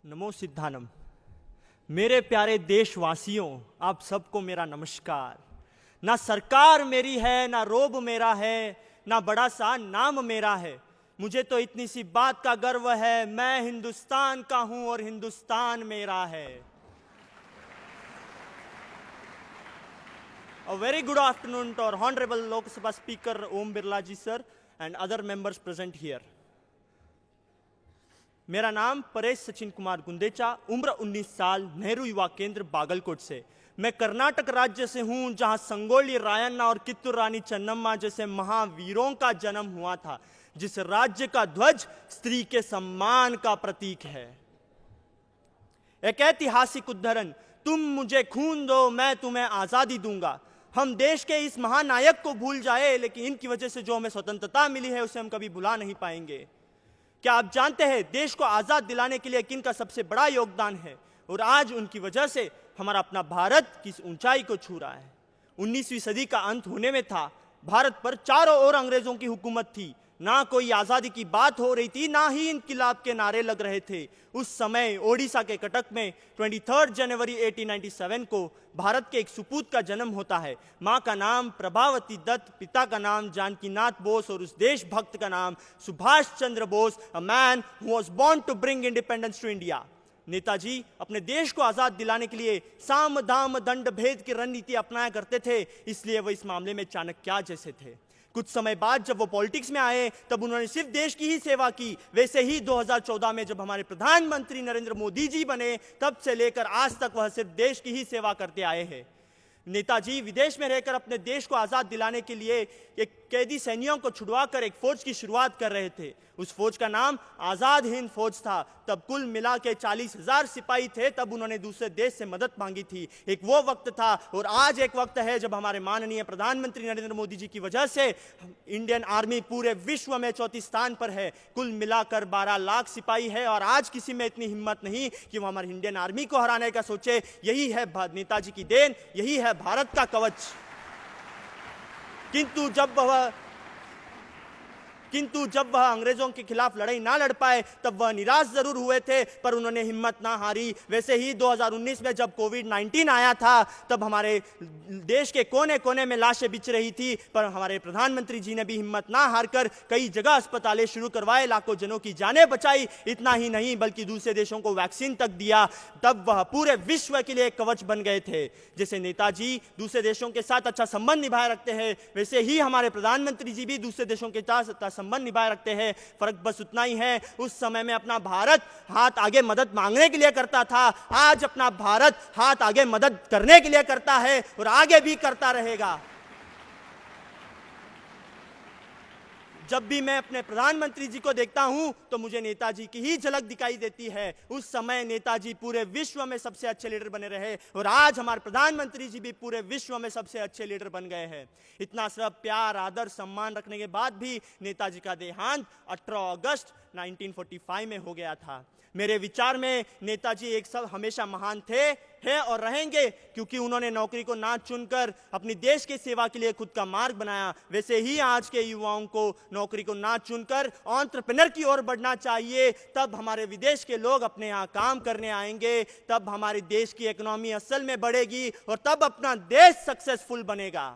नमो सिद्धानम। मेरे प्यारे देशवासियों, आप सबको मेरा नमस्कार। ना सरकार मेरी है, ना रोब मेरा है, ना बड़ा सा नाम मेरा है। मुझे तो इतनी सी बात का गर्व है, मैं हिंदुस्तान का हूं और हिंदुस्तान मेरा है। A very good afternoon to our Honorable Lok Sabha Speaker Om Birla ji sir and other members present here. मेरा नाम परेश सचिन कुमार गुंदेचा, उम्र 19 साल, नेहरू युवा केंद्र बागलकोट से। मैं कर्नाटक राज्य से हूं, जहां संगोली रायन्ना और कित्तूर रानी चन्नम्मा जैसे महावीरों का जन्म हुआ था, जिस राज्य का ध्वज स्त्री के सम्मान का प्रतीक है। एक ऐतिहासिक उद्धरण, तुम मुझे खून दो, मैं तुम्हें आजादी दूंगा। हम देश के इस महानायक को भूल जाए, लेकिन इनकी वजह से जो हमें स्वतंत्रता मिली है उसे हम कभी भुला नहीं पाएंगे। क्या आप जानते हैं देश को आजाद दिलाने के लिए किनका सबसे बड़ा योगदान है? और आज उनकी वजह से हमारा अपना भारत किस ऊंचाई को छू रहा है। 19वीं सदी का अंत होने में था, भारत पर चारों ओर अंग्रेजों की हुकूमत थी, ना कोई आजादी की बात हो रही थी, ना ही इनकिलाब के नारे लग रहे थे। उस समय ओडिशा के कटक में 23 जनवरी 1897 को भारत के एक सुपूत का जन्म होता है। माँ का नाम प्रभावती दत्त, पिता का नाम जानकीनाथ बोस और उस देशभक्त का नाम Subhash Chandra Bose, a man who was born to bring independence to India. Netaji अपने देश को आजाद दिलाने के लिए साम दाम दंड भेद की रणनीति अपनाया करते थे, इसलिए वो इस मामले में चाणक्य जैसे थे। कुछ समय बाद जब वो पॉलिटिक्स में आए, तब उन्होंने सिर्फ देश की ही सेवा की। वैसे ही 2014 में जब हमारे प्रधानमंत्री नरेंद्र मोदी जी बने, तब से लेकर आज तक वह सिर्फ देश की ही सेवा करते आए हैं। नेताजी विदेश में रहकर अपने देश को आजाद दिलाने के लिए एक कैदी सैनियों को छुड़वाकर एक फौज की शुरुआत कर रहे थे। उस फौज का नाम आजाद हिंद फौज था। तब कुल मिला के 40,000 सिपाही थे। तब उन्होंने दूसरे देश से मदद मांगी थी। एक वो वक्त था और आज एक वक्त है जब हमारे माननीय प्रधानमंत्री नरेंद्र मोदी जी की वजह से इंडियन आर्मी पूरे विश्व में चौथे स्थान पर है। कुल मिलाकर 12 लाख सिपाही है और आज किसी में इतनी हिम्मत नहीं कि वो हमारी इंडियन आर्मी को हराने का सोचे। यही है नेताजी की देन, यही है भारत का कवच। किंतु जब वह अंग्रेजों के खिलाफ लड़ाई ना लड़ पाए, तब वह निराश जरूर हुए थे, पर उन्होंने हिम्मत ना हारी। वैसे ही 2019 में जब कोविड-19 आया था, तब हमारे देश के कोने कोने में लाशें बिछ रही थी, पर हमारे प्रधानमंत्री जी ने भी हिम्मत ना हारकर कई जगह अस्पतालें शुरू करवाए, लाखों जनों की जानें बचाई। इतना ही नहीं बल्कि दूसरे देशों को वैक्सीन तक दिया। तब वह पूरे विश्व के लिए एक कवच बन गए थे। जैसे नेताजी दूसरे देशों के साथ अच्छा संबंध निभाए रखते हैं, वैसे ही हमारे प्रधानमंत्री जी भी दूसरे देशों के साथ संबंध निभाए रखते हैं। फर्क बस उतना ही है, उस समय में अपना भारत हाथ आगे मदद मांगने के लिए करता था, आज अपना भारत हाथ आगे मदद करने के लिए करता है और आगे भी करता रहेगा। जब भी मैं अपने प्रधानमंत्री जी को देखता हूं, तो मुझे नेताजी की ही झलक दिखाई देती है। उस समय नेताजी पूरे विश्व में सबसे अच्छे लीडर बने रहे और आज हमारे प्रधानमंत्री जी भी पूरे विश्व में सबसे अच्छे लीडर बन गए हैं। इतना सब प्यार, आदर, सम्मान रखने के बाद भी नेताजी का देहांत 18 अगस्त 1945 में हो गया था। मेरे विचार में नेताजी एक सब हमेशा महान थे, हैं और रहेंगे, क्योंकि उन्होंने नौकरी को ना चुनकर अपनी देश की सेवा के लिए खुद का मार्ग बनाया। वैसे ही आज के युवाओं को नौकरी को ना चुनकर एंटरप्रेन्योर की ओर बढ़ना चाहिए। तब हमारे विदेश के लोग अपने यहाँ काम करने आएंगे, तब हमारे देश की इकोनॉमी असल में बढ़ेगी और तब अपना देश सक्सेसफुल बनेगा।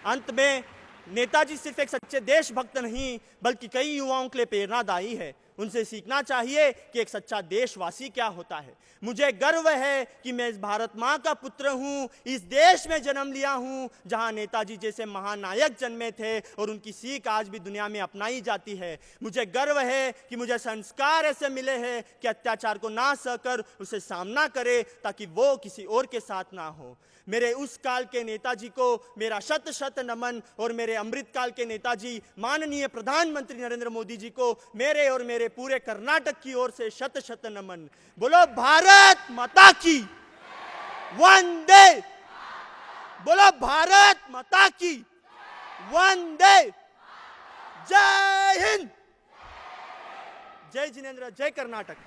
अंत में नेताजी सिर्फ एक सच्चे देशभक्त नहीं, बल्कि कई युवाओं के लिए प्रेरणादायी है। उनसे सीखना चाहिए कि एक सच्चा देशवासी क्या होता है। मुझे गर्व है कि मैं इस भारत माँ का पुत्र हूँ, इस देश में जन्म लिया हूँ जहाँ नेताजी जैसे महानायक जन्मे थे और उनकी सीख आज भी दुनिया में अपनाई जाती है। मुझे गर्व है कि मुझे संस्कार ऐसे मिले हैं कि अत्याचार को ना सहकर उसे सामना करे, ताकि वो किसी और के साथ ना हो। मेरे उस काल के नेताजी को मेरा शत शत नमन और मेरे अमृत काल के नेताजी माननीय प्रधानमंत्री नरेंद्र मोदी जी को मेरे और मेरे पूरे कर्नाटक की ओर से शत शत नमन। बोलो भारत माता की वंदे, बोलो भारत माता की वंदे। जय हिंद, जय जिनेंद्र, जय कर्नाटक।